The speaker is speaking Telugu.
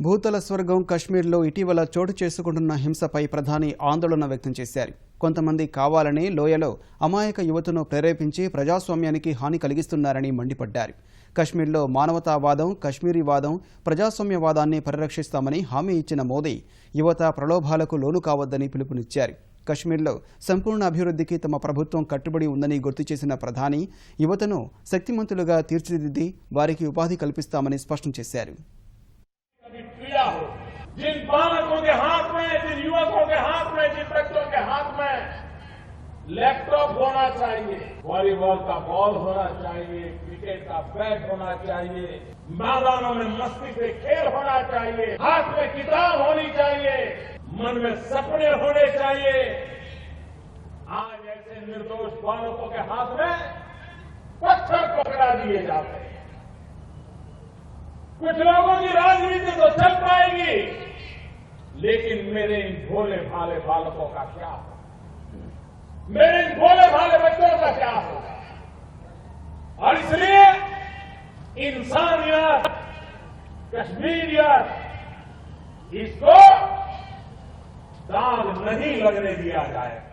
భూతల స్వర్గం కశ్మీర్లో ఇటీవల చోటు చేసుకుంటున్న హింసపై ప్రధాని ఆందోళన వ్యక్తం చేశారు. కొంతమంది కావాలని లోయలో అమాయక యువతను ప్రేరేపించి ప్రజాస్వామ్యానికి హాని కలిగిస్తున్నారని మండిపడ్డారు. కశ్మీర్లో మానవతావాదం, కశ్మీరీవాదం, ప్రజాస్వామ్యవాదాన్ని పరిరక్షిస్తామని హామీ ఇచ్చిన మోదీ యువత ప్రలోభాలకు లోను కావద్దని పిలుపునిచ్చారు. కశ్మీర్లో సంపూర్ణ అభివృద్ధికి తమ ప్రభుత్వం కట్టుబడి ఉందని గుర్తు చేసిన ప్రధాని యువతను శక్తిమంతులుగా తీర్చిదిద్ది వారికి ఉపాధి కల్పిస్తామని స్పష్టం చేశారు. जिन बालकों के हाथ में, जिन युवकों के हाथ में, जिन बच्चों के हाथ में लैपटॉप होना चाहिए, वॉलीबॉल का बॉल होना चाहिए, क्रिकेट का बैट होना चाहिए, मैदानों में मस्ती से खेल होना चाहिए, हाथ में किताब होनी चाहिए, मन में सपने होने चाहिए, आज ऐसे निर्दोष बालकों के हाथ में पत्थर पकड़ा दिए जाते हैं। कुछ लोगों की राजनीति तो चल पाएगी, लेकिन मेरे इन भोले भाले बालकों का क्या होगा? मेरे इन भोले भाले बच्चों का क्या होगा? और इसलिए इंसानियत, कश्मीरियत, इसको दाग नहीं लगने दिया जाएगा।